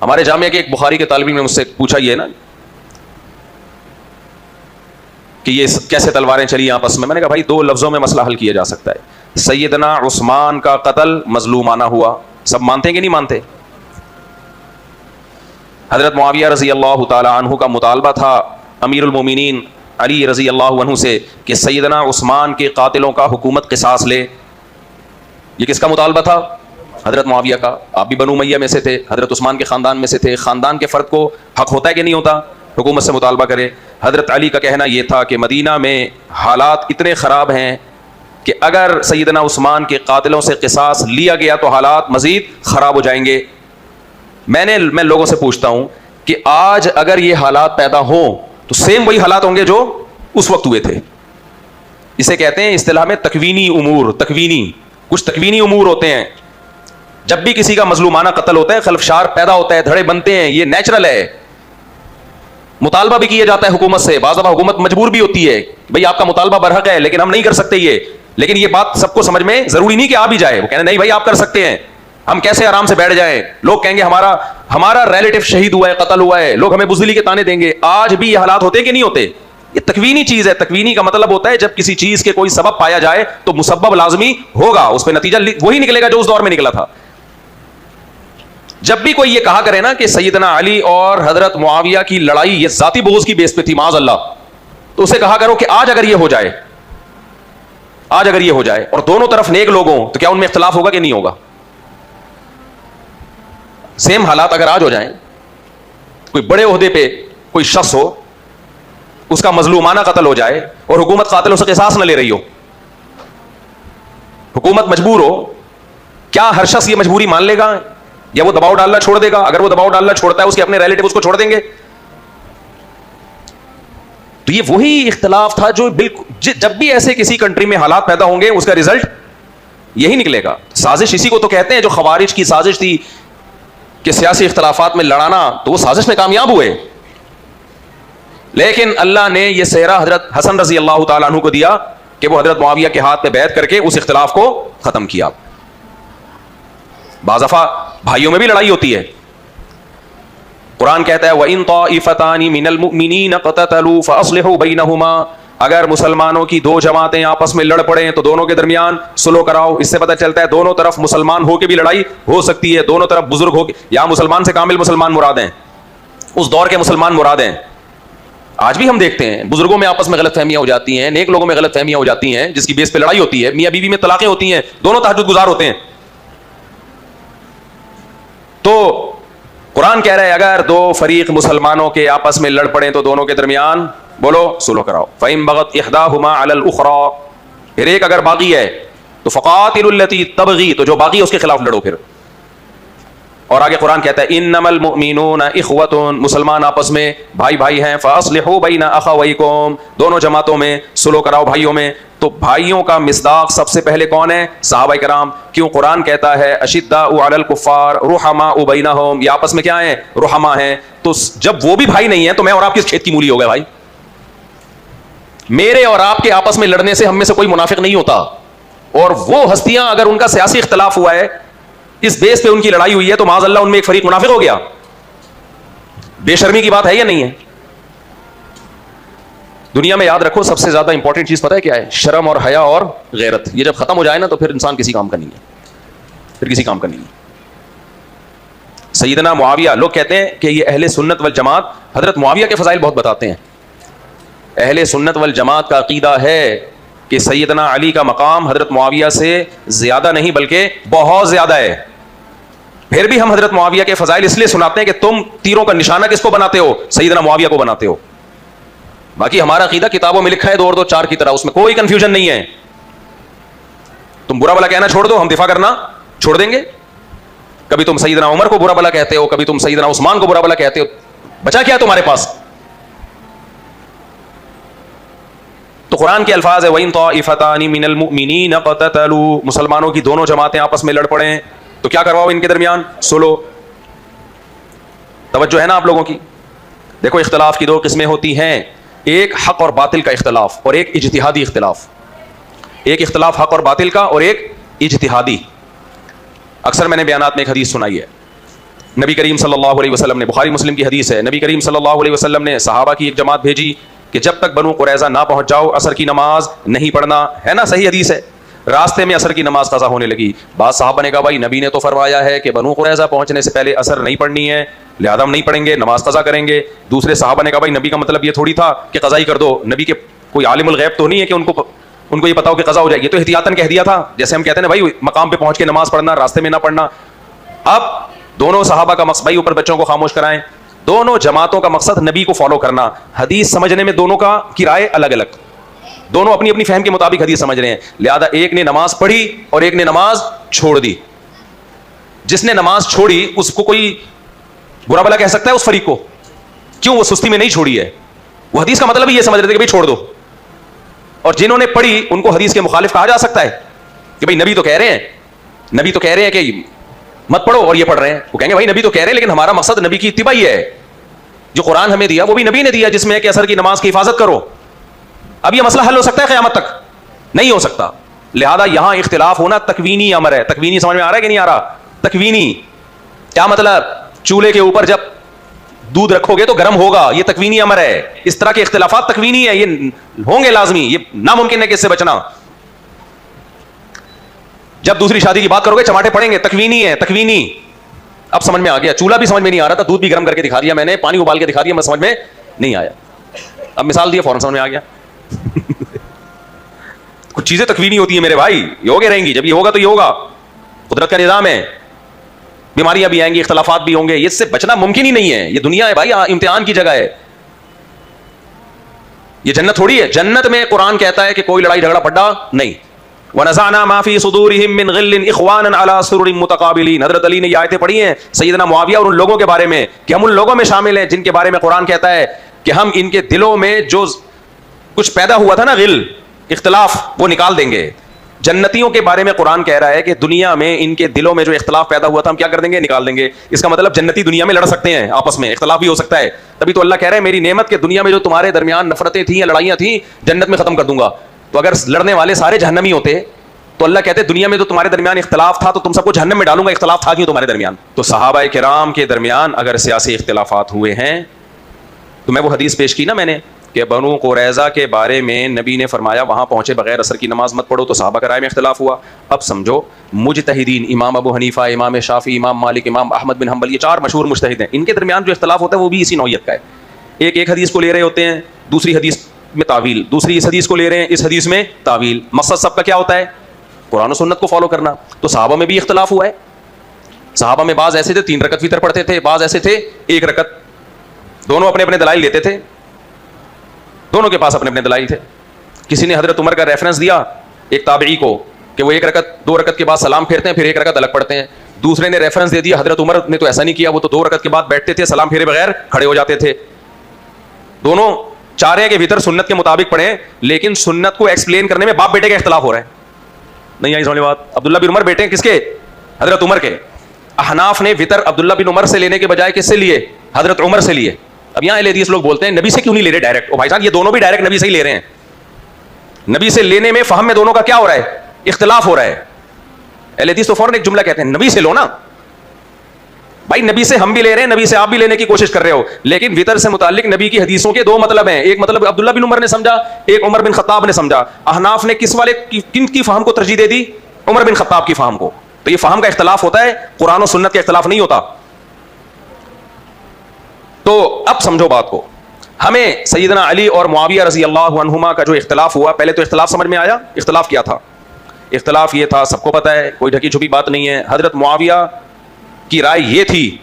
ہمارے جامعہ کے ایک بخاری کے طالب علم نے مجھ سے پوچھا یہ نا کہ یہ کیسے تلواریں چلی آپس میں نے کہا بھائی دو لفظوں میں مسئلہ حل کیا جا سکتا ہے. سیدنا عثمان کا قتل مظلومانہ ہوا, سب مانتے ہیں کہ نہیں مانتے؟ حضرت معاویہ رضی اللہ تعالی عنہ کا مطالبہ تھا امیر المومنین علی رضی اللہ عنہ سے کہ سیدنا عثمان کے قاتلوں کا حکومت قصاص لے. یہ کس کا مطالبہ تھا؟ حضرت معاویہ کا. آپ بھی بنو امیہ میں سے تھے, حضرت عثمان کے خاندان میں سے تھے. خاندان کے فرد کو حق ہوتا ہے کہ نہیں ہوتا حکومت سے مطالبہ کرے؟ حضرت علی کا کہنا یہ تھا کہ مدینہ میں حالات اتنے خراب ہیں کہ اگر سیدنا عثمان کے قاتلوں سے قصاص لیا گیا تو حالات مزید خراب ہو جائیں گے. میں لوگوں سے پوچھتا ہوں کہ آج اگر یہ حالات پیدا ہوں تو سیم وہی حالات ہوں گے جو اس وقت ہوئے تھے. اسے کہتے ہیں اصطلاح میں تکوینی امور. کچھ تکوینی امور ہوتے ہیں. جب بھی کسی کا مظلومانہ قتل ہوتا ہے خلفشار پیدا ہوتا ہے, دھڑے بنتے ہیں, یہ نیچرل ہے. مطالبہ بھی کیا جاتا ہے حکومت سے, بعض دفعہ حکومت مجبور بھی ہوتی ہے بھئی آپ کا مطالبہ برحق ہے لیکن ہم نہیں کر سکتے یہ. لیکن یہ بات سب کو سمجھ میں ضروری نہیں کہ آ بھی جائے. وہ کہنے نہیں بھائی آپ کر سکتے ہیں, ہم کیسے آرام سے بیٹھ جائیں. لوگ کہیں گے ہمارا ریلیٹو شہید ہوا ہے, قتل ہوا ہے, لوگ ہمیں بزدلی کے تانے دیں گے. آج بھی یہ حالات ہوتے ہیں کہ نہیں ہوتے؟ یہ تکوینی چیز ہے. تکوینی کا مطلب ہوتا ہے جب کسی چیز کے کوئی سبب پایا جائے تو مسبب لازمی ہوگا, اس پہ نتیجہ وہی نکلے گا جو اس دور میں نکلا تھا. جب بھی کوئی یہ کہا کرے نا کہ سیدنا علی اور حضرت معاویہ کی لڑائی یہ ذاتی بغض کی بیس پہ تھی معاذ اللہ, تو اسے کہا کرو کہ آج اگر یہ ہو جائے اور دونوں طرف نیک لوگ ہوں تو کیا ان میں اختلاف ہوگا کہ نہیں ہوگا؟ سیم حالات اگر آج ہو جائیں, کوئی بڑے عہدے پہ کوئی شخص ہو, اس کا مظلومانہ قتل ہو جائے اور حکومت قاتلوں سے قصاص نہ لے رہی ہو, حکومت مجبور ہو, کیا ہر شخص یہ مجبوری مان لے گا یا وہ دباؤ ڈالنا چھوڑ دے گا؟ اگر وہ دباؤ ڈالنا چھوڑتا ہے اس کے اپنے ریلیٹو اس کو چھوڑ دیں گے. تو یہ وہی اختلاف تھا جو بالکل جب بھی ایسے کسی کنٹری میں حالات پیدا ہوں گے اس کا رزلٹ یہی نکلے گا. سازش اسی کو تو کہتے ہیں جو خوارج کی سازش تھی کہ سیاسی اختلافات میں لڑانا, تو وہ سازش میں کامیاب ہوئے. لیکن اللہ نے یہ سہرا حضرت حسن رضی اللہ تعالیٰ عنہ کو دیا کہ وہ حضرت معاویہ کے ہاتھ پہ بیعت کر کے اس اختلاف کو ختم کیا. بعض دفعہ بھائیوں میں بھی لڑائی ہوتی ہے. قرآن کہتا ہے وَإِن طَائِفَتَانِ مِنَ الْمُؤْمِنِينَ اقْتَتَلُوا فَأَصْلِحُوا بَيْنَهُمَا, اگر مسلمانوں کی دو جماعتیں آپس میں لڑ پڑیں تو دونوں کے درمیان صلح کراؤ. اس سے پتہ چلتا ہے دونوں طرف مسلمان ہو کے بھی لڑائی ہو سکتی ہے, دونوں طرف بزرگ ہو کے. یہاں مسلمان سے کامل مسلمان مراد ہیں, اس دور کے مسلمان مراد ہیں. آج بھی ہم دیکھتے ہیں بزرگوں میں آپس میں غلط فہمیاں ہو جاتی ہیں, نیک لوگوں میں غلط فہمیاں ہو جاتی ہیں جس کی بیس پہ لڑائی ہوتی ہے. میاں بیوی میں طلاقیں ہوتی ہیں, دونوں تہجد گزار ہوتے ہیں. تو قرآن کہہ رہا ہے اگر دو فریق مسلمانوں کے آپس میں لڑ پڑیں تو دونوں کے درمیان بولو صلح کراؤ. فَإِن بَغَتْ إِحْدَاهُمَا عَلَى الْأُخْرَى, پھر ایک اگر باغی ہے تو فَقَاتِلُوا الَّتِي تَبْغِي, تو جو باغی ہے اس کے خلاف لڑو پھر. اور آگے قرآن کہتا ہے اِنَّمَا الْمُؤْمِنُونَ إِخْوَةٌ, مسلمان آپس میں بھائی ہیں. فَأَصْلِحُوا بَيْنَ أَخَوَيْكُمْ, دونوں جماعتوں میں صلح کراؤ بھائیوں میں. تو بھائیوں کا مصداق سب سے پہلے کون ہے؟ صحابہ کرام. کیوں قرآن کہتا ہے اشداء علی الکفار رحماء بینہم, یہ آپس میں کیا ہیں؟ رحماء ہیں. تو جب وہ بھی بھائی نہیں ہیں تو میں اور آپ کس کھیت کی مولی ہو گئے بھائی؟ میرے اور آپ کے آپس میں لڑنے سے ہم میں سے کوئی منافق نہیں ہوتا. اور وہ ہستیاں اگر ان کا سیاسی اختلاف ہوا ہے, اس بیس پہ ان کی لڑائی ہوئی ہے, تو معاذ اللہ ان میں ایک فریق منافق ہو گیا. بے شرمی کی بات ہے یا نہیں ہے؟ دنیا میں یاد رکھو سب سے زیادہ امپورٹنٹ چیز پتہ ہے کیا ہے؟ شرم اور حیا اور غیرت. یہ جب ختم ہو جائے نا تو پھر انسان کسی کام کا نہیں ہے, سیدنا معاویہ, لوگ کہتے ہیں کہ یہ اہل سنت والجماعت حضرت معاویہ کے فضائل بہت بتاتے ہیں. اہل سنت والجماعت کا عقیدہ ہے کہ سیدنا علی کا مقام حضرت معاویہ سے زیادہ نہیں بلکہ بہت زیادہ ہے. پھر بھی ہم حضرت معاویہ کے فضائل اس لیے سناتے ہیں کہ تم تیروں کا نشانہ کس کو بناتے ہو؟ سیدنا معاویہ کو بناتے ہو. باقی ہمارا عقیدہ کتابوں میں لکھا ہے 2 اور 2 4 کی طرح, اس میں کوئی کنفیوژن نہیں ہے. تم برا بلا کہنا چھوڑ دو, ہم دفاع کرنا چھوڑ دیں گے. کبھی تم سیدنا عمر کو برا بلا کہتے ہو, کبھی تم سیدنا عثمان کو برا بلا کہتے ہو, بچا کیا تمہارے پاس؟ تو قرآن کے الفاظ ہے وَإِن طَائِفَتَانِ مِنَ الْمُؤْمِنِينَ اقْتَتَلُوا, مسلمانوں کی دونوں جماعتیں آپس میں لڑ پڑیں تو کیا کرواؤ ان کے درمیان؟ صلح. توجہ ہے نا آپ لوگوں کی؟ دیکھو اختلاف کی 2 قسمیں ہوتی ہیں, ایک حق اور باطل کا اختلاف اور ایک اجتہادی اختلاف. ایک اختلاف حق اور باطل کا اور ایک اجتہادی. اکثر میں نے بیانات میں ایک حدیث سنائی ہے, نبی کریم صلی اللہ علیہ وسلم نے, بخاری مسلم کی حدیث ہے, نبی کریم صلی اللہ علیہ وسلم نے صحابہ کی ایک جماعت بھیجی کہ جب تک بنو قریظہ نہ پہنچ جاؤ عصر کی نماز نہیں پڑھنا, ہے نا, صحیح حدیث ہے. راستے میں عصر کی نماز قضا ہونے لگی. بعض صحابہ نے کہا بھائی نبی نے تو فرمایا ہے کہ بنو قریظہ پہنچنے سے پہلے عصر نہیں پڑھنی ہے, لہذا ہم نہیں پڑھیں گے, نماز قضا کریں گے. دوسرے صحابہ نے کہا بھائی نبی کا مطلب یہ تھوڑی تھا کہ قضا ہی کر دو, نبی کے کوئی عالم الغیب تو نہیں ہے کہ ان کو یہ پتا ہو کہ قضا ہو جائے گی, تو احتیاطاً کہہ دیا تھا. جیسے ہم کہتے ہیں نا بھائی مقام پہ پہنچ کے نماز پڑھنا, راستے میں نہ پڑھنا. اب دونوں صحابہ کا مقصد, بھائی اوپر بچوں کو خاموش کرائیں, دونوں جماعتوں کا مقصد نبی کو فالو کرنا. حدیث سمجھنے میں دونوں کی رائے الگ الگ, دونوں اپنی اپنی فہم کے مطابق حدیث سمجھ رہے ہیں. لہذا ایک نے نماز پڑھی اور ایک نے نماز چھوڑ دی. جس نے نماز چھوڑی اس کو کوئی برا بھلا کہہ سکتا ہے اس فریق کو؟ کیوں؟ وہ سستی میں نہیں چھوڑی ہے, وہ حدیث کا مطلب ہی یہ سمجھ رہے تھے کہ بھائی چھوڑ دو. اور جنہوں نے پڑھی ان کو حدیث کے مخالف کہا جا سکتا ہے کہ بھائی نبی تو کہہ رہے ہیں کہ مت پڑھو اور یہ پڑھ رہے ہیں. وہ کہیں گے بھائی نبی تو کہہ رہے ہیں لیکن ہمارا مقصد نبی کی اتباع ہی ہے. جو قرآن ہمیں دیا وہ بھی نبی نے دیا, جس میں ہے کہ عصر کی نماز کی حفاظت کرو. اب یہ مسئلہ حل ہو سکتا ہے قیامت تک؟ نہیں ہو سکتا. لہذا یہاں اختلاف ہونا تکوینی امر ہے. تکوینی سمجھ میں آ رہا ہے کہ نہیں آ رہا؟ تکوینی کیا مطلب؟ چولہے کے اوپر جب دودھ رکھو گے تو گرم ہوگا, یہ تکوینی امر ہے. اس طرح کے اختلافات تکوینی ہے, یہ ہوں گے لازمی, یہ ناممکن ہے کہ اس سے بچنا. جب دوسری شادی کی بات کرو گے چماٹے پڑیں گے, تکوینی ہے, تکوینی. اب سمجھ میں آ گیا. چولہا بھی سمجھ میں نہیں آ رہا تھا, دودھ بھی گرم کر کے دکھا دیا میں نے, پانی ابال کے دکھا دیا, میں سمجھ میں نہیں آیا. اب مثال دیا فوراً سمجھ میں آ گیا. کچھ چیزیں تکوینی ہوتی ہیں میرے بھائی, یہ ہوگے رہیں گی, جب یہ ہوگا تو یہ ہوگا, قدرت کا نظام ہے. بیماریاں بھی آئیں گی, اختلافات بھی ہوں گے, اس سے بچنا ممکن ہی نہیں ہے. یہ دنیا ہے بھائی, امتحان کی جگہ ہے, یہ جنت تھوڑی ہے. جنت میں قرآن کہتا ہے کہ کوئی لڑائی جھگڑا پڈا نہیں. وَنَزَعْنَا مَا فِي صُدُورِهِم مِّن غِلٍّ إِخْوَانًا عَلَىٰ سُرُرٍ مُتَقَابِلِينَ. حضرت علی نے یہ آیتیں پڑھی ہیں سیدنا معاویہ اور ان لوگوں کے بارے میں کہ ہم ان لوگوں میں شامل ہیں جن کے بارے میں قرآن کہتا ہے کہ ہم ان کے دلوں میں جو کچھ پیدا ہوا تھا نا, غل, اختلاف, وہ نکال دیں گے. جنتیوں کے بارے میں قرآن کہہ رہا ہے کہ دنیا میں ان کے دلوں میں جو اختلاف پیدا ہوا تھا ہم کیا کر دیں گے, نکال دیں گے. اس کا مطلب جنتی دنیا میں لڑ سکتے ہیں, آپس میں اختلاف بھی ہو سکتا ہے. تبھی تو اللہ کہہ رہا ہے میری نعمت کے دنیا میں جو تمہارے درمیان نفرتیں تھیں یا لڑائیاں تھیں جنت میں ختم کر دوں گا. تو اگر لڑنے والے سارے جہنمی ہوتے تو اللہ کہتے دنیا میں جو تمہارے درمیان اختلاف تھا تو تم سب کو جہنم میں ڈالوں گا, اختلاف تھا کیوں تمہارے درمیان؟ تو صحابہ کرام کے درمیان اگر سیاسی اختلافات ہوئے ہیں تو میں وہ حدیث پیش کی نا میں نے کہ بنو قریظہ کے بارے میں نبی نے فرمایا وہاں پہنچے بغیر عصر کی نماز مت پڑھو, تو صحابہ کے رائے میں اختلاف ہوا. اب سمجھو مجتہدین, امام ابو حنیفہ, امام شافعی, امام مالک, امام احمد بن حنبل, یہ چار مشہور مجتہد ہیں. ان کے درمیان جو اختلاف ہوتا ہے وہ بھی اسی نوعیت کا ہے. ایک حدیث کو لے رہے ہوتے ہیں, دوسری حدیث میں تعویل, دوسری اس حدیث کو لے رہے ہیں, اس حدیث میں تعویل. مقصد سب کا کیا ہوتا ہے؟ قرآن و سنت کو فالو کرنا. تو صحابہ میں بھی اختلاف ہوا ہے. صحابہ میں بعض ایسے تھے 3 رکعت وتر پڑھتے تھے, بعض ایسے تھے 1 رکعت. دونوں اپنے اپنے دلائل لیتے تھے, دونوں کے پاس اپنے اپنے دلائل تھے. کسی نے حضرت عمر کا ریفرنس دیا ایک تابعی کو کہ وہ 1 رکعت 2 رکعت کے بعد سلام پھیرتے ہیں پھر 1 رکعت الگ پڑھتے ہیں. دوسرے نے ریفرنس دے دیا حضرت عمر نے تو ایسا نہیں کیا, وہ تو 2 رکعت کے بعد بیٹھتے تھے, سلام پھیرے بغیر کھڑے ہو جاتے تھے. دونوں چاہ رہے ہیں کہ وتر سنت کے مطابق پڑھیں, لیکن سنت کو ایکسپلین کرنے میں باپ بیٹے کا اختلاف ہو رہا ہے. نہیں آئی سمجھ بات؟ عبداللہ بن عمر بیٹے ہیں کس کے؟ حضرت عمر کے. احناف نے وتر عبداللہ بن عمر سے لینے کے بجائے کس سے لیے؟ حضرت عمر سے لیے. اب یہاں اہل حدیث لوگ بولتے ہیں نبی سے کیوں نہیں لے رہے ڈائریکٹ؟ او بھائی صاحب یہ دونوں بھی ڈائریکٹ نبی سے ہی لے رہے ہیں. نبی سے لینے میں فہم میں دونوں کا کیا ہو رہا ہے؟ اختلاف ہو رہا ہے. اہل حدیث تو فوراً ایک جملہ کہتے ہیں نبی سے لو نا. بھائی نبی سے ہم بھی لے رہے ہیں, نبی سے آپ بھی لینے کی کوشش کر رہے ہو, لیکن وتر سے متعلق نبی کی حدیثوں کے 2 مطلب ہیں. ایک مطلب عبداللہ بن عمر نے سمجھا, ایک عمر بن خطاب نے سمجھا. احناف نے کس والے کن کی فہم کو ترجیح دے دی؟ عمر بن خطاب کی فہم کو. تو یہ فہم کا اختلاف ہوتا ہے, قرآن و سنت کا اختلاف نہیں ہوتا. تو اب سمجھو بات کو. ہمیں سیدنا علی اور معاویہ رضی اللہ عنہما کا جو اختلاف ہوا, پہلے تو اختلاف سمجھ میں آیا. اختلاف کیا تھا؟ اختلاف یہ تھا, سب کو پتہ ہے, کوئی ڈھکی چھپی بات نہیں ہے. حضرت معاویہ کی رائے یہ تھی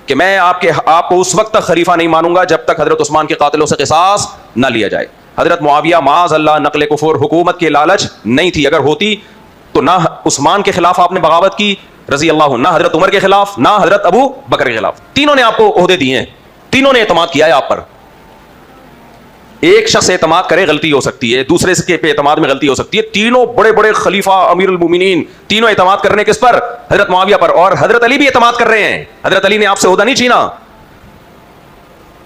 کہ میں آپ کو اس وقت تک خلیفہ نہیں مانوں گا جب تک حضرت عثمان کے قاتلوں سے قصاص نہ لیا جائے. حضرت معاویہ معاذ اللہ نقل کفر, حکومت کے لالچ نہیں تھی. اگر ہوتی تو نہ عثمان کے خلاف آپ نے بغاوت کی رضی اللہ عنہ, نہ حضرت عمر کے خلاف, نہ حضرت ابو بکر کے خلاف. تینوں نے آپ کو عہدے دیے ہیں, تینوں نے اعتماد کیا ہے آپ پر. ایک شخص اعتماد کرے غلطی ہو سکتی ہے, دوسرے کے پہ اعتماد میں غلطی ہو سکتی ہے. تینوں بڑے بڑے خلیفہ امیر المومنین, تینوں اعتماد کر رہے ہیں کس پر؟ حضرت معاویہ پر. اور حضرت علی بھی اعتماد کر رہے ہیں. حضرت علی نے آپ سے عہدہ نہیں چھینا.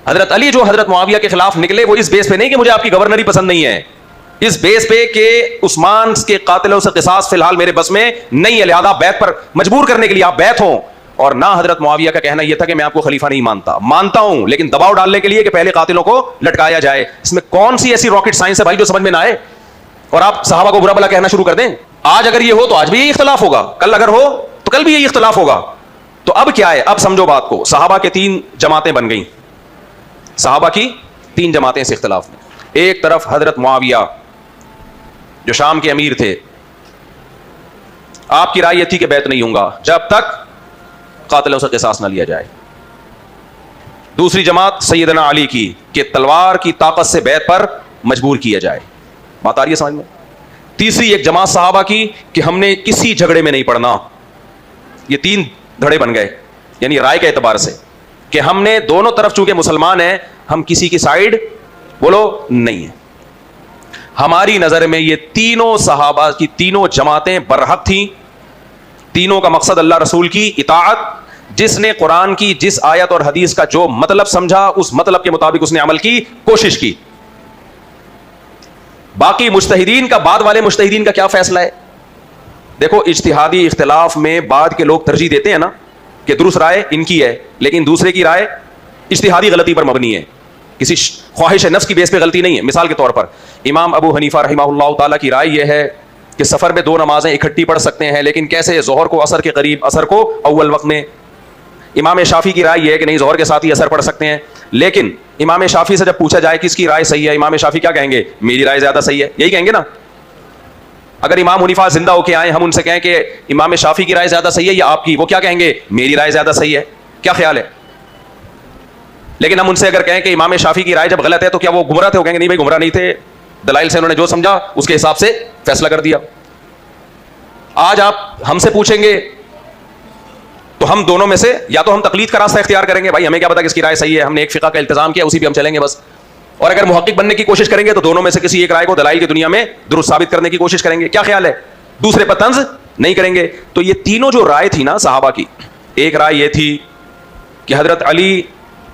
حضرت علی جو حضرت معاویہ کے خلاف نکلے وہ اس بیس پہ نہیں کہ مجھے آپ کی گورنری پسند نہیں ہے, اس بیس پہ کہ عثمان کے قاتلوں سے قصاص فی الحال میرے بس میں نہیں ہے, لہذا بیعت پر مجبور کرنے کے لیے آپ بیعت ہوں. اور نہ حضرت معاویہ کا کہنا یہ تھا کہ میں آپ کو خلیفہ نہیں مانتا ہوں لیکن دباؤ ڈالنے کے لیے کہ پہلے قاتلوں کو لٹکایا جائے. اس میں کون سی ایسی راکٹ سائنس ہے بھائی جو سمجھ میں نہ آئے اور آپ صحابہ کو برا بھلا کہنا شروع کر دیں؟ آج اگر یہ ہو تو آج بھی یہی اختلاف ہوگا, کل اگر ہو تو کل بھی یہی اختلاف ہوگا. تو اب کیا ہے؟ اب سمجھو بات کو, صحابہ کے 3 جماعتیں بن گئیں, صحابہ کی 3 جماعتیں اس اختلاف میں. ایک طرف حضرت معاویہ جو شام کے امیر تھے, آپ کی رائے یہ تھی کہ بیعت نہیں ہوں گا جب تک قاتلوں سے قصاص نہ لیا جائے. دوسری جماعت سیدنا علی کی کہ تلوار کی طاقت سے بیعت پر مجبور کیا جائے. بات آ رہی ہے سمجھ میں؟ تیسری ایک جماعت صحابہ کی کہ ہم نے کسی جھگڑے میں نہیں پڑنا. یہ 3 دھڑے بن گئے, یعنی رائے کے اعتبار سے کہ ہم نے دونوں طرف چونکہ مسلمان ہیں, ہم کسی کی سائیڈ بولو نہیں ہے. ہماری نظر میں یہ تینوں صحابہ کی تینوں جماعتیں برحق تھیں. تینوں کا مقصد اللہ رسول کی اطاعت, جس نے قرآن کی جس آیت اور حدیث کا جو مطلب سمجھا اس مطلب کے مطابق اس نے عمل کی کوشش کی. باقی مجتہدین کا, بعد والے مجتہدین کا کیا فیصلہ ہے؟ دیکھو اجتہادی اختلاف میں بعد کے لوگ ترجیح دیتے ہیں نا کہ درست رائے ان کی ہے, لیکن دوسرے کی رائے اجتہادی غلطی پر مبنی ہے, کسی خواہش نفس کی بیس پہ غلطی نہیں ہے. مثال کے طور پر امام ابو حنیفہ رحمہ اللہ تعالیٰ کی رائے یہ ہے کہ سفر میں 2 نمازیں اکٹھی پڑھ سکتے ہیں, لیکن کیسے؟ ظہر کو عصر کے قریب, عصر کو اول وقت میں. امام شافعی کی رائے یہ ہے کہ نہیں, ظہر کے ساتھ ہی عصر پڑھ سکتے ہیں. لیکن امام شافعی سے جب پوچھا جائے کس کی رائے صحیح ہے, امام شافعی کیا کہیں گے؟ میری رائے زیادہ صحیح ہے, یہی کہیں گے نا. اگر امام حنیفہ زندہ ہو کے آئیں, ہم ان سے کہیں کہ امام شافعی کی رائے زیادہ صحیح ہے یا آپ کی, وہ کیا کہیں گے؟ میری رائے زیادہ صحیح ہے. کیا خیال ہے؟ لیکن ہم ان سے اگر کہیں کہ امام شافعی کی رائے جب غلط ہے تو کیا وہ گمراہ تھے؟ وہ کہیں گے نہیں بھائی گمراہ نہیں تھے, دلائل سے انہوں نے جو سمجھا اس کے حساب سے فیصلہ کر دیا. آج آپ ہم سے پوچھیں گے تو ہم دونوں میں سے یا تو ہم تقلید کا راستہ اختیار کریں گے, بھائی ہمیں کیا پتا کس کی رائے صحیح ہے, ہم نے ایک فقہ کا التزام کیا اسی پہ ہم چلیں گے بس. اور اگر محقق بننے کی کوشش کریں گے تو دونوں میں سے کسی ایک رائے کو دلائل کی دنیا میں درست ثابت کرنے کی کوشش کریں گے. کیا خیال ہے؟ دوسرے پر طنز نہیں کریں گے. تو یہ تینوں جو رائے تھی نا صحابہ کی, ایک رائے یہ تھی کہ حضرت علی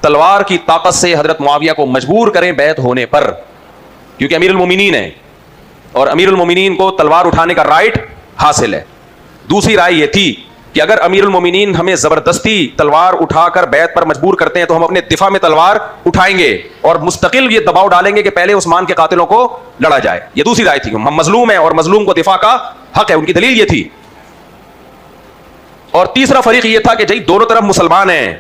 تلوار کی طاقت سے حضرت معاویہ کو مجبور کریں بیعت ہونے پر, کیونکہ امیر المومنین ہے اور امیر المومنین کو تلوار اٹھانے کا رائٹ حاصل ہے. دوسری رائے یہ تھی کہ اگر امیر المومنین ہمیں زبردستی تلوار اٹھا کر بیعت پر مجبور کرتے ہیں تو ہم اپنے دفاع میں تلوار اٹھائیں گے اور مستقل یہ دباؤ ڈالیں گے کہ پہلے عثمان کے قاتلوں کو لڑا جائے. یہ دوسری رائے تھی, ہم مظلوم ہیں اور مظلوم کو دفاع کا حق ہے, ان کی دلیل یہ تھی. اور تیسرا فریق یہ تھا کہ جی دونوں طرف مسلمان ہیں,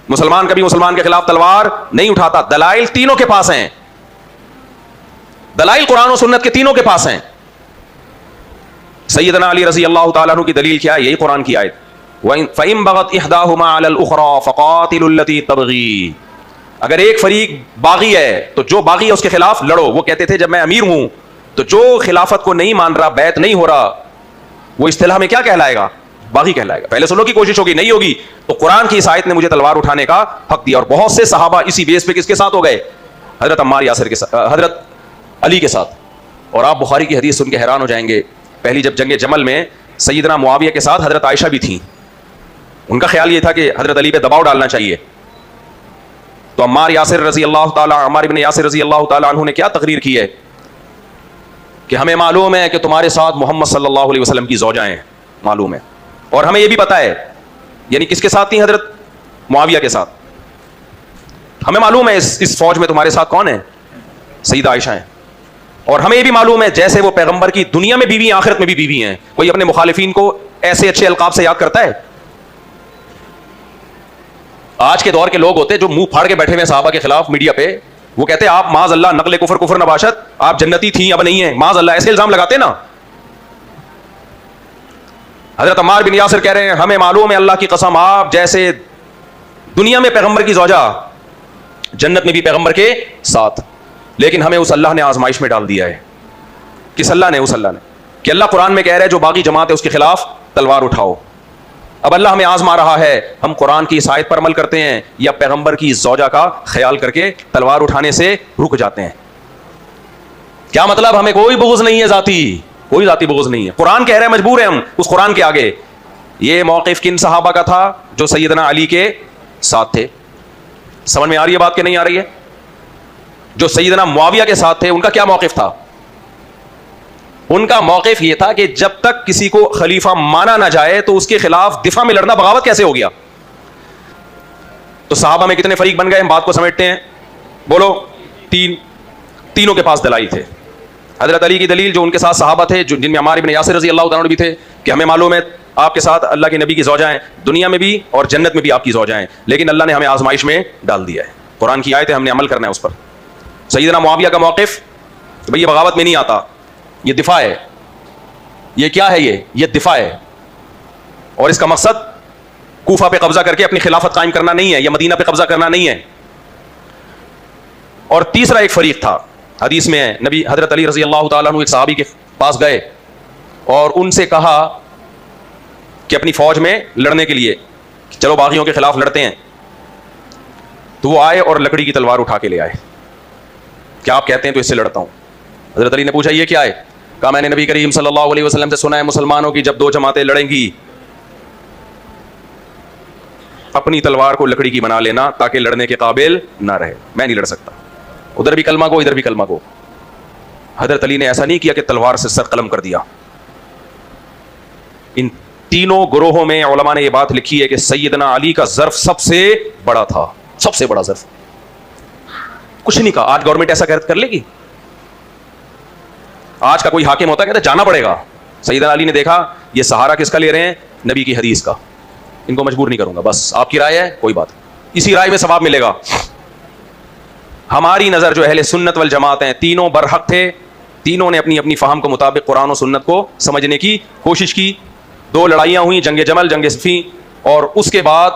مسلمان کبھی مسلمان کے خلاف تلوار نہیں اٹھاتا. دلائل تینوں کے پاس ہیں, دلائل قرآن و سنت کے تینوں کے پاس ہیں. سیدنا علی رضی اللہ تعالیٰ عنہ کی دلیل کیا ہے؟ یہی قرآن کی آیت فَإِن بَغَتْ إِحْدَاهُمَا عَلَى الْأُخْرَى فَقَاتِلُوا الَّتِي تَبْغِي. اگر ایک فریق باغی ہے تو جو باغی ہے اس کے خلاف لڑو. وہ کہتے تھے جب میں امیر ہوں تو جو خلافت کو نہیں مان رہا, بیعت نہیں ہو رہا, وہ اصطلاح میں کیا کہلائے گا؟ باغی کہلائے گا. پہلے سنو کی کوشش ہوگی, نہیں ہوگی تو قرآن کی اس آیت نے مجھے تلوار اٹھانے کا حق دیا. اور بہت سے صحابہ اسی بیس پہ کس کے ساتھ ہو گئے؟ حضرت عمار یاسر کے ساتھ, حضرت علی کے ساتھ. اور آپ بخاری کی حدیث سن کے حیران ہو جائیں گے, پہلی جب جنگ جمل میں سیدنا معاویہ کے ساتھ حضرت عائشہ بھی تھیں, ان کا خیال یہ تھا کہ حضرت علی پہ دباؤ ڈالنا چاہیے. تو عمار بن یاسر رضی اللہ تعالی عنہ نے کیا تقریر کی ہے کہ ہمیں معلوم ہے کہ تمہارے ساتھ محمد صلی اللہ علیہ وسلم کی زوجہ ہیں, معلوم ہے, اور ہمیں یہ بھی پتا ہے, یعنی کس کے ساتھ تھی؟ حضرت معاویہ کے ساتھ. ہمیں معلوم ہے اس فوج میں تمہارے ساتھ کون ہے؟ سیدہ عائشہ ہیں. اور ہمیں یہ بھی معلوم ہے جیسے وہ پیغمبر کی دنیا میں بیوی ہیں آخرت میں بھی بیوی ہیں. کوئی اپنے مخالفین کو ایسے اچھے القاب سے یاد کرتا ہے؟ آج کے دور کے لوگ ہوتے جو منہ پھاڑ کے بیٹھے ہوئے صحابہ کے خلاف میڈیا پہ, وہ کہتے ہیں آپ معاذ اللہ نقل کفر نباشت, آپ جنتی تھیں اب نہیں ہیں, معاذ اللہ, ایسے الزام لگاتے نا. حضرت عمار بن یاسر کہہ رہے ہیں ہمیں معلوم ہے اللہ کی قسم آپ جیسے دنیا میں پیغمبر کی زوجہ, جنت میں بھی پیغمبر کے ساتھ, لیکن ہمیں اس اللہ نے آزمائش میں ڈال دیا ہے. کس اللہ نے؟ اس اللہ نے, کہ اللہ قرآن میں کہہ رہا ہے جو باغی جماعت ہے اس کے خلاف تلوار اٹھاؤ. اب اللہ ہمیں آزما رہا ہے, ہم قرآن کی اس آیت پر عمل کرتے ہیں یا پیغمبر کی زوجہ کا خیال کر کے تلوار اٹھانے سے رک جاتے ہیں. کیا مطلب؟ ہمیں کوئی بغض نہیں ہے ذاتی, کوئی ذاتی بغض نہیں ہے. قرآن کہہ رہے ہیں مجبور ہیں ہم اس قرآن کے آگے. یہ موقف کن صحابہ کا تھا؟ جو سیدنا علی کے ساتھ تھے. سمجھ میں آ رہی ہے بات کہ نہیں آ رہی ہے؟ جو سیدنا معاویہ کے ساتھ تھے ان کا کیا موقف تھا؟ ان کا موقف یہ تھا کہ جب تک کسی کو خلیفہ مانا نہ جائے تو اس کے خلاف دفاع میں لڑنا بغاوت کیسے ہو گیا؟ تو صحابہ میں کتنے فریق بن گئے؟ ہم بات کو سمیٹتے ہیں، بولو تینوں کے پاس دلائل تھے. حضرت علی کی دلیل جو ان کے ساتھ صحابہ تھے جن میں عمار بن یاسر رضی اللہ تعالیٰ عنہ بھی تھے کہ ہمیں معلوم ہے آپ کے ساتھ اللہ کے نبی کی زوجہ ہیں، دنیا میں بھی اور جنت میں بھی آپ کی زوجہ ہیں، لیکن اللہ نے ہمیں آزمائش میں ڈال دیا ہے. قرآن کی آیت ہے، ہم نے عمل کرنا ہے اس پر. سیدنا معاویہ کا موقف بھئی یہ بغاوت میں نہیں آتا، یہ دفاع ہے. یہ کیا ہے؟ یہ دفاع ہے، اور اس کا مقصد کوفہ پہ قبضہ کر کے اپنی خلافت قائم کرنا نہیں ہے، یا مدینہ پہ قبضہ کرنا نہیں ہے. اور تیسرا ایک فریق تھا، حدیث میں ہے نبی حضرت علی رضی اللہ تعالیٰ عنہ ایک صحابی کے پاس گئے اور ان سے کہا کہ اپنی فوج میں لڑنے کے لیے چلو باغیوں کے خلاف لڑتے ہیں. تو وہ آئے اور لکڑی کی تلوار اٹھا کے لے آئے. کیا آپ کہتے ہیں؟ تو اس سے لڑتا ہوں. حضرت علی نے پوچھا یہ کیا ہے؟ کہا میں نے نبی کریم صلی اللہ علیہ وسلم سے سنا ہے مسلمانوں کی جب دو جماعتیں لڑیں گی اپنی تلوار کو لکڑی کی بنا لینا تاکہ لڑنے کے قابل نہ رہے. میں نہیں لڑ سکتا، ادھر بھی کلمہ کو ادھر بھی کلمہ کو. حضرت علی نے ایسا نہیں کیا کہ تلوار سے سر قلم کر دیا. ان تینوں گروہوں میں علماء نے یہ بات لکھی ہے کہ سیدنا علی کا ظرف سب سے بڑا تھا، سب سے بڑا ظرف. کچھ نہیں کہا. آج گورنمنٹ ایسا کر لے گی؟ آج کا کوئی حاکم ہوتا ہے کہتا جانا پڑے گا. سیدنا علی نے دیکھا یہ سہارا کس کا لے رہے ہیں؟ نبی کی حدیث کا. ان کو مجبور نہیں کروں گا، بس آپ کی رائے ہے کوئی بات، اسی رائے میں ثواب ملے گا. ہماری نظر جو اہل سنت والجماعت ہیں تینوں برحق تھے، تینوں نے اپنی اپنی فہم کے مطابق قرآن و سنت کو سمجھنے کی کوشش کی. دو لڑائیاں ہوئیں، جنگ جمل، جنگ صفین، اور اس کے بعد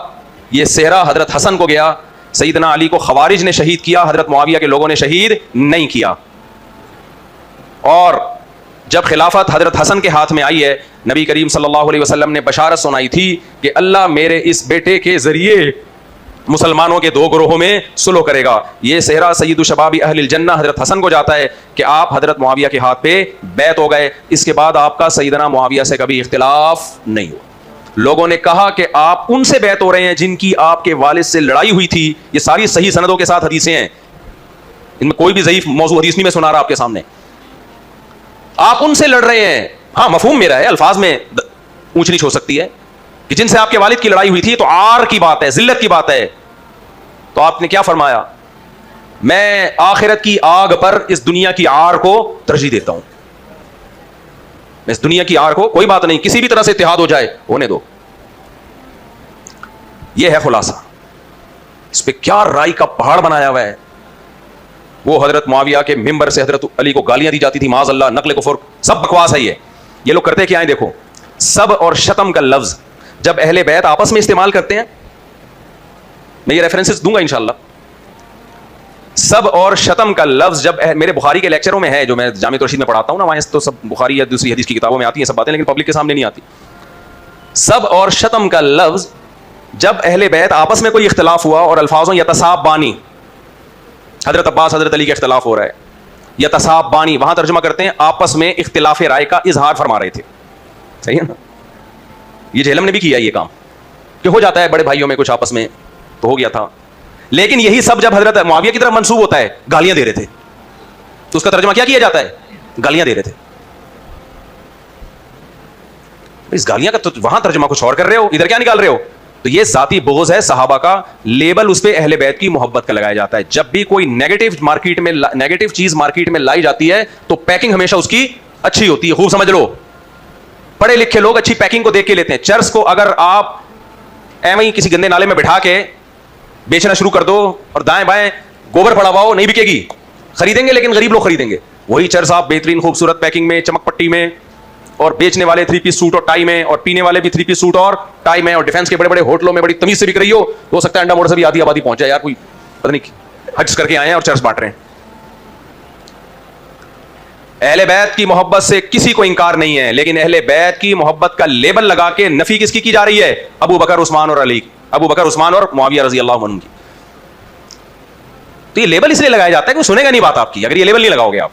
یہ صحرا حضرت حسن کو گیا. سیدنا علی کو خوارج نے شہید کیا، حضرت معاویہ کے لوگوں نے شہید نہیں کیا. اور جب خلافت حضرت حسن کے ہاتھ میں آئی ہے، نبی کریم صلی اللہ علیہ وسلم نے بشارت سنائی تھی کہ اللہ میرے اس بیٹے کے ذریعے مسلمانوں کے دو گروہوں میں صلح کرے گا. یہ صحرا سید شباب اہل الجنہ حضرت حسن کو جاتا ہے کہ آپ حضرت معاویہ کے ہاتھ پہ بیعت ہو گئے. اس کے بعد آپ کا سیدنا معاویہ سے کبھی اختلاف نہیں ہوا. لوگوں نے کہا کہ آپ ان سے بیعت ہو رہے ہیں جن کی آپ کے والد سے لڑائی ہوئی تھی. یہ ساری صحیح سندوں کے ساتھ حدیثیں ہیں، ان میں کوئی بھی ضعیف موضوع حدیث نہیں میں سنا رہا آپ کے سامنے. آپ ان سے لڑ رہے ہیں. ہاں مفہوم میرا ہے، الفاظ میں اونچ نیچ ہو سکتی ہے کہ جن سے آپ کے والد کی لڑائی ہوئی تھی تو عار کی بات ہے، ذلت کی بات ہے. تو آپ نے کیا فرمایا؟ میں آخرت کی آگ پر اس دنیا کی عار کو ترجیح دیتا ہوں. اس دنیا کی عار کو کوئی بات نہیں، کسی بھی طرح سے اتحاد ہو جائے ہونے دو. یہ ہے خلاصہ. اس پہ کیا رائی کا پہاڑ بنایا ہوا ہے. وہ حضرت معاویہ کے ممبر سے حضرت علی کو گالیاں دی جاتی تھی، معاذ اللہ، نقل کفر، سب بکواس ہے. یہ لوگ کرتے کیا ہیں؟ دیکھو، سب اور شتم کا لفظ جب اہل بیت آپس میں استعمال کرتے ہیں، میں یہ ریفرنسز دوں گا انشاءاللہ. سب اور شتم کا لفظ جب میرے بخاری کے لیکچروں میں ہے جو میں جامع رشید میں پڑھاتا ہوں نا، وہاں تو سب بخاری یا دوسری حدیث کی کتابوں میں آتی ہیں سب باتیں، لیکن پبلک کے سامنے نہیں آتی. سب اور شتم کا لفظ جب اہل بیت آپس میں کوئی اختلاف ہوا اور الفاظوں یتصاب بانی، حضرت عباس حضرت علی کا اختلاف ہو رہا ہے، یتصاب بانی وہاں ترجمہ کرتے ہیں آپس میں اختلاف رائے کا اظہار فرما رہے تھے. صحیح ہے نا؟ یہ جہلم نے بھی کیا یہ کام کہ ہو جاتا ہے بڑے بھائیوں میں کچھ آپس میں، تو ہو گیا تھا. لیکن یہی سب جب حضرت معاویہ کی طرف منسوب ہوتا ہے گالیاں دے رہے تھے، تو اس کا ترجمہ کیا کیا جاتا ہے؟ گالیاں دے رہے تھے. اس گالیاں کا تو وہاں ترجمہ کچھ اور کر رہے ہو، ادھر کیا نکال رہے ہو؟ تو یہ ذاتی بغض ہے صحابہ کا. لیبل اس پہ اہل بیت کی محبت کا لگایا جاتا ہے. جب بھی کوئی نیگیٹو چیز مارکیٹ میں لائی جاتی ہے تو پیکنگ ہمیشہ اس کی اچھی ہوتی ہے. خوب سمجھ لو، پڑھے لکھے لوگ اچھی پیکنگ کو دیکھ کے لیتے ہیں. چرس کو اگر آپ ایویں ہی کسی گندے نالے میں بٹھا کے بیچنا شروع کر دو اور دائیں بائیں گوبر پڑاواؤ، نہیں بکے گی. خریدیں گے لیکن غریب لوگ خریدیں گے. وہی چرس آپ بہترین خوبصورت پیکنگ میں، چمک پٹی میں، اور بیچنے والے 3 پیس سوٹ اور ٹائی میں، اور پینے والے بھی 3 پیس سوٹ اور ٹائی میں، اور ڈیفینس کے بڑے بڑے ہوٹلوں میں بڑی تمیز سے بک رہی ہو سکتا ہے انڈا موڑ سے بھی آدھی آبادی پہنچ جائے. یار کوئی پتہ نہیں حج کر کے آئے ہیں اور چرس بانٹ رہے ہیں. اہل بیت کی محبت سے کسی کو انکار نہیں ہے، لیکن اہل بیت کی محبت کا لیبل لگا کے نفی کس کی جا رہی ہے؟ ابو بکر عثمان اور علی، ابو بکر عثمان اور معاویہ رضی اللہ عنہ کی. تو یہ لیبل اس لیے لگایا جاتا ہے کہ سنے گا نہیں بات آپ کی اگر یہ لیبل نہیں لگاؤ گے آپ.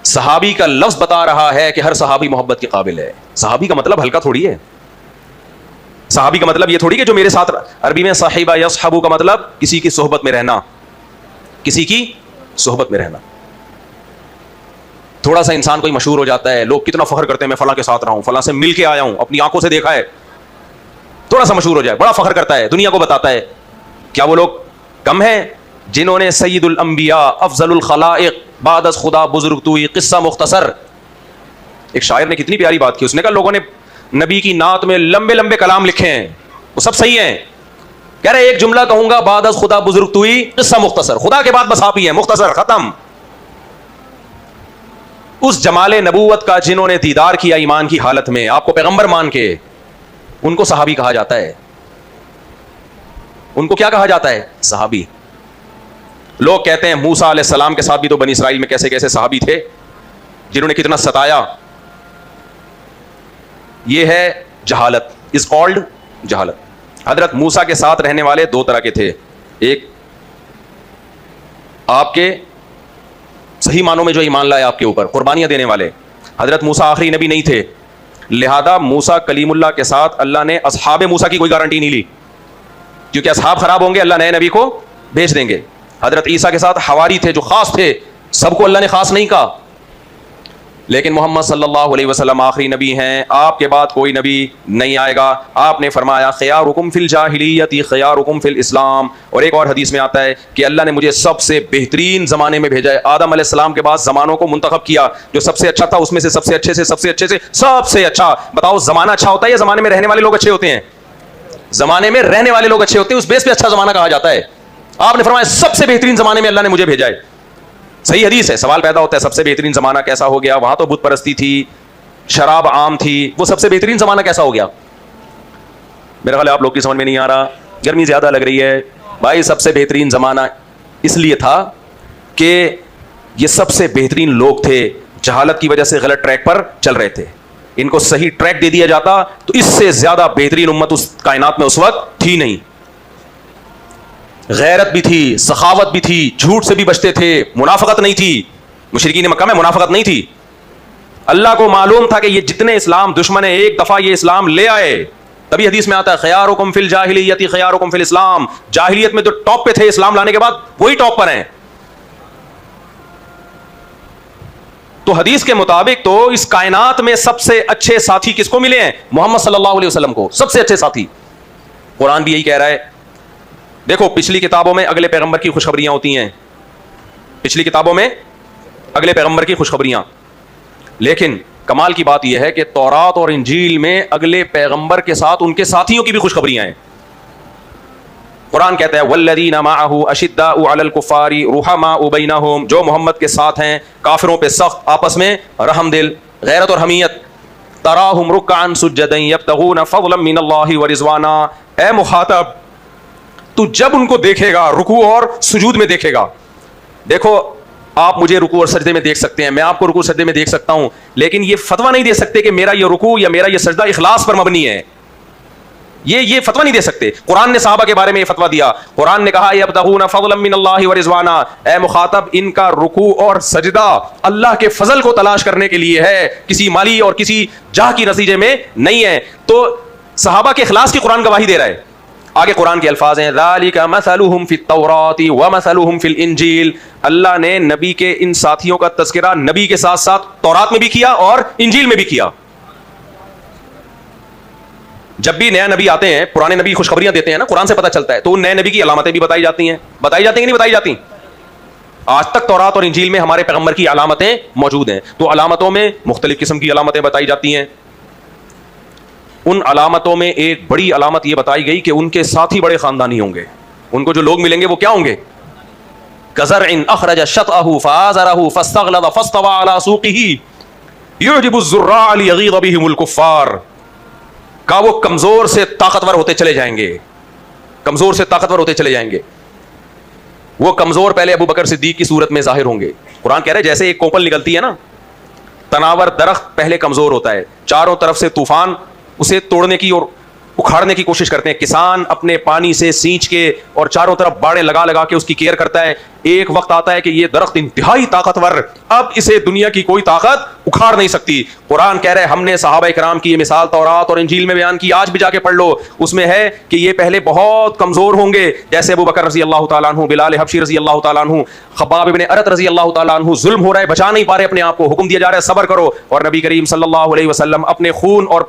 صحابی کا لفظ بتا رہا ہے کہ ہر صحابی محبت کے قابل ہے. صحابی کا مطلب ہلکا تھوڑی ہے. صحابی کا مطلب یہ تھوڑی کہ جو میرے ساتھ، عربی میں صاحبہ یصحبو کا مطلب کسی کی صحبت میں رہنا، کسی کی صحبت میں رہنا. تھوڑا سا انسان کوئی مشہور ہو جاتا ہے، لوگ کتنا فخر کرتے ہیں میں فلاں کے ساتھ رہا ہوں، فلاں سے مل کے آیا ہوں، اپنی آنکھوں سے دیکھا ہے. تھوڑا سا مشہور ہو جائے, بڑا فخر کرتا ہے, دنیا کو بتاتا ہے. کیا وہ لوگ کم ہیں جنہوں نے سید الانبیاء افضل الخلائق بعد از خدا بزرگ توئی قصہ مختصر. ایک شاعر نے کتنی پیاری بات کی, اس نے کہا لوگوں نے نبی کی نعت میں لمبے لمبے کلام لکھے ہیں, وہ سب صحیح ہیں, کہہ رہے ایک جملہ کہوں گا بعد از خدا بزرگ توئی قصہ مختصر, خدا کے بعد بس آپ ہی ہیں, مختصر, ختم. اس جمال نبوت کا جنہوں نے دیدار کیا ایمان کی حالت میں, آپ کو پیغمبر مان کے, ان کو صحابی کہا جاتا ہے. ان کو کیا کہا جاتا ہے؟ صحابی. لوگ کہتے ہیں موسیٰ علیہ السلام کے ساتھ بھی تو بنی اسرائیل میں کیسے کیسے صحابی تھے جنہوں نے کتنا ستایا. یہ ہے جہالت, از کالڈ جہالت. حضرت موسیٰ کے ساتھ رہنے والے دو طرح کے تھے, ایک آپ کے صحیح معنوں میں جو ایمان لائے آپ کے اوپر, قربانیاں دینے والے. حضرت موسیٰ آخری نبی نہیں تھے, لہذا موسیٰ کلیم اللہ کے ساتھ اللہ نے اصحاب موسیٰ کی کوئی گارنٹی نہیں لی, کیونکہ اصحاب خراب ہوں گے اللہ نئے نبی کو بھیج دیں گے. حضرت عیسیٰ کے ساتھ حواری تھے جو خاص تھے, سب کو اللہ نے خاص نہیں کہا. لیکن محمد صلی اللہ علیہ وسلم آخری نبی ہیں, آپ کے بعد کوئی نبی نہیں آئے گا. آپ نے فرمایا خیارکم فی الجاہلیت خیارکم فی الاسلام. اور ایک اور حدیث میں آتا ہے کہ اللہ نے مجھے سب سے بہترین زمانے میں بھیجا ہے. آدم علیہ السلام کے بعد زمانوں کو منتخب کیا, جو سب سے اچھا تھا اس میں سے سب سے اچھے سے سب سے اچھے سے سب سے اچھا. بتاؤ زمانہ اچھا ہوتا ہے یا زمانے میں رہنے والے لوگ اچھے ہوتے ہیں؟ زمانے میں رہنے والے لوگ اچھے ہوتے ہیں, اس بیس پہ اچھا زمانہ کہا جاتا ہے. آپ نے فرمایا سب سے بہترین زمانے میں اللہ نے مجھے بھیجا ہے. صحیح حدیث ہے. سوال پیدا ہوتا ہے سب سے بہترین زمانہ کیسا ہو گیا؟ وہاں تو بت پرستی تھی, شراب عام تھی, وہ سب سے بہترین زمانہ کیسا ہو گیا؟ میرا خیال ہے آپ لوگ کی سمجھ میں نہیں آ رہا, گرمی زیادہ لگ رہی ہے. بھائی سب سے بہترین زمانہ اس لیے تھا کہ یہ سب سے بہترین لوگ تھے, جہالت کی وجہ سے غلط ٹریک پر چل رہے تھے. ان کو صحیح ٹریک دے دیا جاتا تو اس سے زیادہ بہترین امت اس کائنات میں اس وقت تھی نہیں. غیرت بھی تھی, سخاوت بھی تھی, جھوٹ سے بھی بچتے تھے, منافقت نہیں تھی. مشرکین مکہ میں منافقت نہیں تھی. اللہ کو معلوم تھا کہ یہ جتنے اسلام دشمن ہیں ایک دفعہ یہ اسلام لے آئے. تبھی حدیث میں آتا ہے خیارکم فی الجاہلیت خیارکم فی الاسلام. جاہلیت میں جو ٹاپ پہ تھے اسلام لانے کے بعد وہی ٹاپ پر ہیں. تو حدیث کے مطابق تو اس کائنات میں سب سے اچھے ساتھی کس کو ملے ہیں؟ محمد صلی اللہ علیہ وسلم کو, سب سے اچھے ساتھی. قرآن بھی یہی کہہ رہا ہے. دیکھو پچھلی کتابوں میں اگلے پیغمبر کی خوشخبریاں ہوتی ہیں, پچھلی کتابوں میں اگلے پیغمبر کی خوشخبریاں, لیکن کمال کی بات یہ ہے کہ تورات اور انجیل میں اگلے پیغمبر کے ساتھ ان کے ساتھیوں کی بھی خوشخبریاں ہیں. قرآن کہتا ہے والذین معہ اشداء علی الکفار رحماء بینہم, جو محمد کے ساتھ ہیں کافروں پہ سخت, آپس میں رحم دل, غیرت اور حمیت. تراہم رکعا سجدا یبتغون فضلا من اللہ ورضوانا. اے مخاطب تو جب ان کو دیکھے گا رکوع اور سجود میں دیکھے گا, دیکھو آپ مجھے رکوع اور سجدے میں دیکھ سکتے ہیں, میں آپ کو رکوع سجدے میں دیکھ سکتا ہوں, لیکن یہ فتویٰ نہیں دے سکتے کہ میرا یہ رکوع یا میرا یہ سجدہ اخلاص پر مبنی ہے. یہ فتویٰ نہیں دے سکتے. قرآن نے صحابہ کے بارے میں یہ فتویٰ دیا. قرآن نے کہا یبتغون فضلا من اللہ ورضوانا, اے مخاطب ان کا رکوع اور سجدہ اللہ کے فضل کو تلاش کرنے کے لیے ہے, کسی مالی اور کسی جاہ کی نتیجے میں نہیں ہے. تو صحابہ کے اخلاص کی قرآن گواہی دے رہا ہے. آگے قرآن کے الفاظ ہیں ذالک مثلہم فی التوراۃ ومثلہم فی الانجیل. اللہ نے نبی کے ان ساتھیوں کا تذکرہ نبی کے ساتھ ساتھ تورات میں بھی کیا اور انجیل میں بھی کیا. جب بھی نیا نبی آتے ہیں, پرانے نبی خوشخبریاں دیتے ہیں نا, قرآن سے پتہ چلتا ہے, تو ان نئے نبی کی علامتیں بھی بتائی جاتی ہیں کہ نہیں بتائی جاتی؟ آج تک تورات اور انجیل میں ہمارے پیغمبر کی علامتیں موجود ہیں. تو علامتوں میں مختلف قسم کی علامتیں بتائی جاتی ہیں. ان علامتوں میں ایک بڑی علامت یہ بتائی گئی کہ ان کے ساتھی بڑے خاندانی ہوں گے. ان کو جو لوگ ملیں گے وہ کیا ہوں گے؟ کزرع اخرج شطأه فآزره فاستغلظ فاستوى على سوقه يعجب الزراع ليغيظ بهم الكفار. کا وہ کمزور سے طاقتور ہوتے چلے جائیں گے, کمزور سے طاقتور ہوتے چلے جائیں گے. وہ کمزور پہلے ابو بکر صدیق کی صورت میں ظاہر ہوں گے. قرآن کہہ رہے جیسے ایک کوپل نکلتی ہے نا, تناور درخت پہلے کمزور ہوتا ہے, چاروں طرف سے طوفان اسے توڑنے کی اور اکھاڑنے کی کوشش کرتے ہیں. کسان اپنے پانی سے سینچ کے اور چاروں طرف باڑیں لگا لگا کے اس کی کیئر کرتا ہے. ایک وقت آتا ہے کہ یہ درخت انتہائی طاقتور, اب اسے دنیا کی کوئی طاقت اکھاڑ نہیں سکتی. قرآن کہہ رہے ہم نے صحابہ کرام کی یہ مثال تورات اور انجیل میں بیان کی, آج بھی جا کے پڑھ لو. اس میں ہے کہ یہ پہلے بہت کمزور ہوں گے, جیسے ابو بکر رضی اللہ تعالیٰ عنہ, بلال حبشی رضی اللہ تعالیٰ عنہ, خباب ابن ارت رضی اللہ تعالیٰ عنہ. ظلم ہو رہا ہے, بچا نہیں پا رہے اپنے آپ کو, حکم دیا جا رہا ہے صبر کرو, اور نبی کریم صلی اللہ علیہ وسلم اپنے خون اور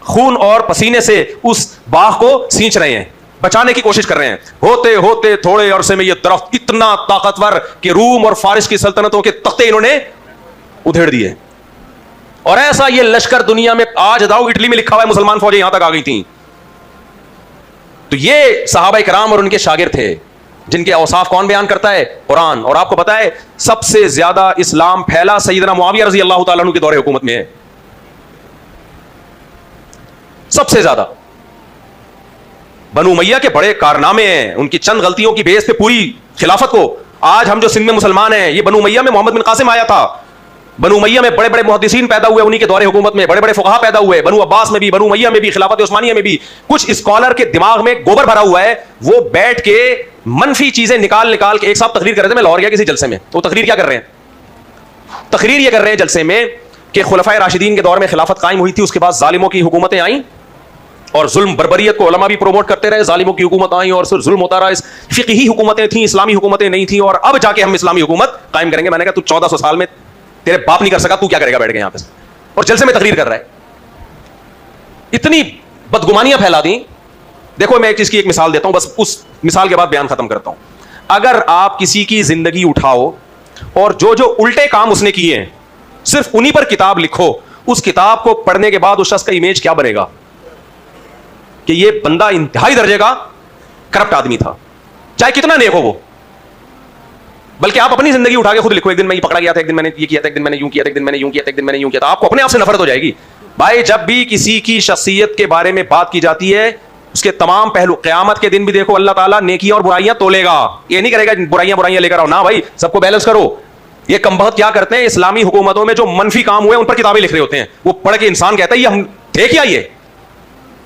خون اور پسینے سے اس باغ کو سینچ رہے ہیں, بچانے کی کوشش کر رہے ہیں. ہوتے ہوتے تھوڑے عرصے میں یہ درخت اتنا طاقتور کہ روم اور فارس کی سلطنتوں کے تختے انہوں نے ادھیڑ دیے. اور ایسا یہ لشکر دنیا میں آج داؤ اٹلی میں لکھا ہوا ہے مسلمان فوجیں یہاں تک آ گئی تھیں. تو یہ صحابہ کرام اور ان کے شاگرد تھے جن کے اوصاف کون بیان کرتا ہے؟ قرآن. اور آپ کو پتا ہے سب سے زیادہ اسلام پھیلا سیدنا معاویہ رضی اللہ تعالیٰ عنہ کے دور حکومت میں ہے, سب سے زیادہ. بنو امیہ کے بڑے کارنامے ہیں, ان کی چند غلطیوں کی بیس پہ پوری خلافت کو, آج ہم جو سندھ میں مسلمان ہیں یہ بنو امیہ میں محمد بن قاسم آیا تھا, بنو امیہ میں بڑے بڑے محدثین پیدا ہوئے انہی کے دور حکومت میں, بڑے بڑے فقہا پیدا ہوئے, بنو عباس میں بھی, بنو امیہ میں بھی, خلافت عثمانیہ میں بھی. کچھ اسکالر کے دماغ میں گوبر بھرا ہوا ہے, وہ بیٹھ کے منفی چیزیں نکال نکال کے. ایک صاحب تقریر کر رہے تھے, میں لاہور گیا کسی جلسے میں, وہ تقریر کیا کر رہے ہیں؟ تقریر یہ کر رہے ہیں جلسے میں کہ خلفائے راشدین کے دور میں خلافت قائم ہوئی تھی, اس کے بعد ظالموں کی حکومتیں آئیں اور ظلم بربریت کو علماء بھی پروموٹ کرتے رہے, ظالموں کی حکومت آئیں اور پھر ظلم ہوتا رہا. فقہی حکومتیں تھیں, اسلامی حکومتیں نہیں تھیں, اور اب جا کے ہم اسلامی حکومت قائم کریں گے. میں نے کہا تو 1400 سال میں تیرے باپ نہیں کر سکا, تو کیا کرے گا بیٹھ کے یہاں پہ اور جلسے میں تقریر کر رہا ہے. اتنی بدگمانیاں پھیلا دیں. دیکھو میں اس کی ایک مثال دیتا ہوں, بس اس مثال کے بعد بیان ختم کرتا ہوں. اگر آپ کسی کی زندگی اٹھاؤ اور جو جو الٹے کام اس نے کیے ہیں صرف انہی پر کتاب لکھو, اس کتاب کو پڑھنے کے بعد اس شخص کا امیج کیا بنے گا کہ یہ بندہ انتہائی درجے کا کرپٹ آدمی تھا, چاہے کتنا نیک ہو وہ. بلکہ آپ اپنی زندگی اٹھا کے خود لکھو, ایک دن میں یہ پکڑا گیا تھا, ایک دن میں نے یہ کیا تھا, ایک دن میں نے یوں کیا تھا, ایک دن میں نے یوں کیا تھا, ایک دن میں نے یوں کیا تھا, آپ کو اپنے آپ سے نفرت ہو جائے گی. بھائی جب بھی کسی کی شخصیت کے بارے میں بات کی جاتی ہے اس کے تمام پہلو, قیامت کے دن بھی دیکھو اللہ تعالیٰ نیکیاں اور برائیاں تولے گا. یہ نہیں کرے گا برائیاں لے کر آؤ, نہ بھائی سب کو بیلنس کرو. یہ کمبخت کیا کرتے ہیں, اسلامی حکومتوں میں جو منفی کام ہوئے ان پر کتابیں لکھ رہے ہوتے ہیں, وہ پڑھ کے انسان کہتا ہے یہ ہم تھے کیا یہ.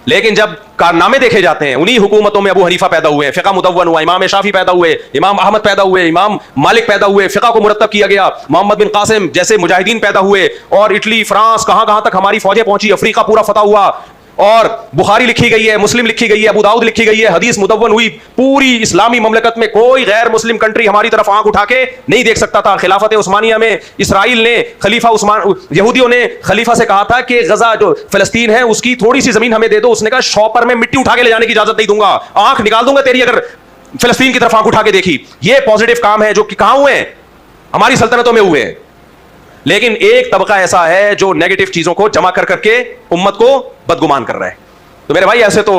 لیکن جب کارنامے دیکھے جاتے ہیں, انہی حکومتوں میں ابو حنیفہ پیدا ہوئے, فقہ مدون ہوا, امام شافعی پیدا ہوئے, امام احمد پیدا ہوئے, امام مالک پیدا ہوئے, فقہ کو مرتب کیا گیا, محمد بن قاسم جیسے مجاہدین پیدا ہوئے, اور اٹلی فرانس کہاں کہاں تک ہماری فوجیں پہنچی, افریقہ پورا فتح ہوا, اور بخاری لکھی گئی ہے, مسلم لکھی گئی ہے, ابو داؤد لکھی گئی ہے, حدیث مدون ہوئی. پوری اسلامی مملکت میں کوئی غیر مسلم کنٹری ہماری طرف آنکھ اٹھا کے نہیں دیکھ سکتا تھا. خلافت عثمانیہ میں اسرائیل نے خلیفہ یہودیوں نے خلیفہ سے کہا تھا کہ غزہ جو فلسطین ہے اس کی تھوڑی سی زمین ہمیں دے دو. اس نے کہا شاپر میں مٹی اٹھا کے لے جانے کی اجازت نہیں دوں گا, آنکھ نکال دوں گا تیری اگر فلسطین کی طرف آنکھ اٹھا کے دیکھی. یہ پازیٹو کام ہے جو کہ کہاں ہوئے ہیں, ہماری سلطنتوں میں ہوئے ہیں. لیکن ایک طبقہ ایسا ہے جو نیگیٹو چیزوں کو جمع کر کے امت کو بدگمان کر رہا ہے. تو میرے بھائی ایسے تو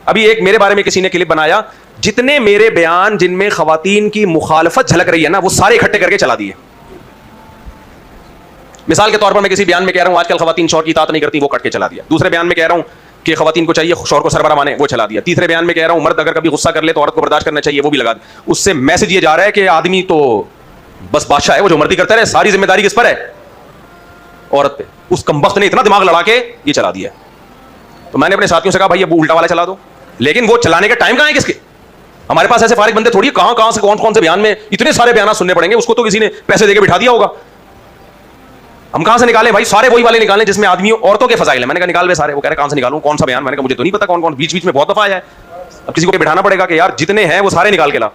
ابھی ایک میرے بارے میں کسی نے کلپ بنایا, جتنے میرے بیان جن میں خواتین کی مخالفت جھلک رہی ہے نا وہ سارے اکٹھے کر کے چلا دیے. مثال کے طور پر میں کسی بیان میں کہہ رہا ہوں آج کل خواتین شوہر کی اطاعت نہیں کرتی, وہ کٹ کے چلا دیا. دوسرے بیان میں کہہ رہا ہوں کہ خواتین کو چاہیے شوہر کو سربراہ مانے, وہ چلا دیا. تیسرے بیان میں کہہ رہا ہوں مرد اگر کبھی غصہ کر لے تو عورت کو برداشت کرنا چاہیے, وہ بھی لگا دیا. اس سے میسج یہ جا رہا ہے کہ آدمی تو بس بادشاہ ہے, وہ جو مرضی کرتا رہے, ساری ذمہ داری کس پر ہے؟ عورت پہ. اس کمبخت نے اتنا دماغ لڑا کے یہ چلا دیا. تو میں نے اپنے ساتھیوں سے کہا بھائی اب الٹا والا چلا دو, لیکن وہ چلانے کا ٹائم کہاں ہے کس کے؟ ہمارے پاس ایسے فارغ بندے تھوڑی, کہاں سے کون سے بیان میں اتنے سارے بیانات سننے پڑیں گے, اس کو تو کسی نے پیسے دے کے بٹھا دیا ہوگا. ہم کہاں سے نکالیں بھائی؟ سارے وہی والے نکالیں جس میں آدمیوں عورتوں کے فضائل ہیں. میں نے کہا نکال سارے. وہ کہہ رہے کہاں سے نکالوں, کون سا بیان؟ میں نے کہا مجھے تو نہیں پتا کون بیچ میں بہت دفعہ آیا ہے, اب کسی کو بٹھانا پڑے گا کہ یار جتنے ہیں وہ سارے نکال کے لا.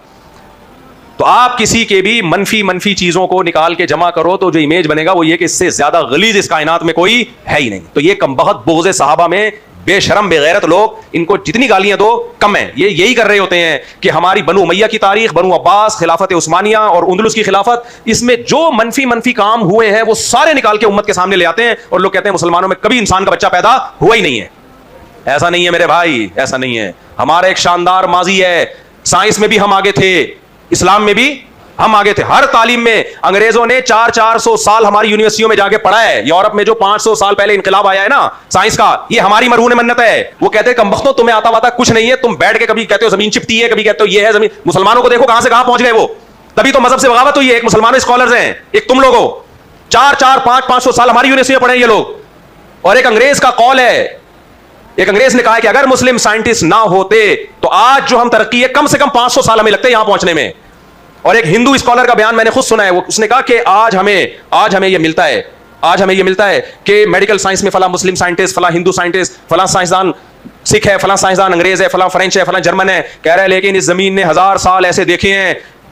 تو آپ کسی کے بھی منفی چیزوں کو نکال کے جمع کرو تو جو امیج بنے گا وہ یہ کہ اس سے زیادہ غلیظ اس کائنات میں کوئی ہے ہی نہیں. تو یہ کمبخت بغض صحابہ میں بے شرم بے غیرت لوگ, ان کو جتنی گالیاں دو کم ہیں. یہ یہی کر رہے ہوتے ہیں کہ ہماری بنو امیہ کی تاریخ, بنو عباس, خلافت عثمانیہ اور اندلس کی خلافت, اس میں جو منفی کام ہوئے ہیں وہ سارے نکال کے امت کے سامنے لے آتے ہیں, اور لوگ کہتے ہیں مسلمانوں میں کبھی انسان کا بچہ پیدا ہوا ہی نہیں ہے. ایسا نہیں ہے میرے بھائی, ایسا نہیں ہے. ہمارا ایک شاندار ماضی ہے, سائنس میں بھی ہم آگے تھے, اسلام میں بھی ہم آگے تھے. ہر تعلیم میں انگریزوں نے 400 سال ہماری یونیورسٹیوں میں جا کے پڑھا ہے. یورپ میں جو 500 سال پہلے انقلاب آیا ہے نا سائنس کا, یہ ہماری مرہون منت ہے. وہ کہتے ہیں کمبختوں تمہیں آتا واتا کچھ نہیں ہے, تم بیٹھ کے کبھی کہتے ہو زمین چپٹی ہے, کبھی کہتے ہو یہ ہے زمین. مسلمانوں کو دیکھو کہاں سے کہاں پہنچ گئے وہ, تبھی تو مذہب سے بغاوت ہوئی ہے. ایک مسلمان اسکالرز ہیں, ایک تم لوگوں 500 سال ہماری یونیورسٹی میں پڑھے یہ لوگ. اور ایک انگریز کا قول ہے, ایک انگریز نے کہا کہ اگر مسلم سائنٹسٹ نہ ہوتے تو آج جو ہم ترقی ہے کم سے کم 500 سال ہمیں لگتے ہیں یہاں پہنچنے میں. اور ایک ہندو اسکالر کا بیان میں نے خود سنا ہے, اس نے کہا کہ آج ہمیں یہ ملتا ہے کہ میڈیکل سائنس میں فلاں مسلم سائنٹسٹ, فلاں ہندو سائنٹسٹ, فلاں سائنسدان سکھ ہے, فلاں سائنسدان انگریز ہے, فلاں فرینچ ہے, فلاں جرمن ہے. کہہ رہے ہیں لیکن اس زمین نے 1000 سال ایسے دیکھے ہیں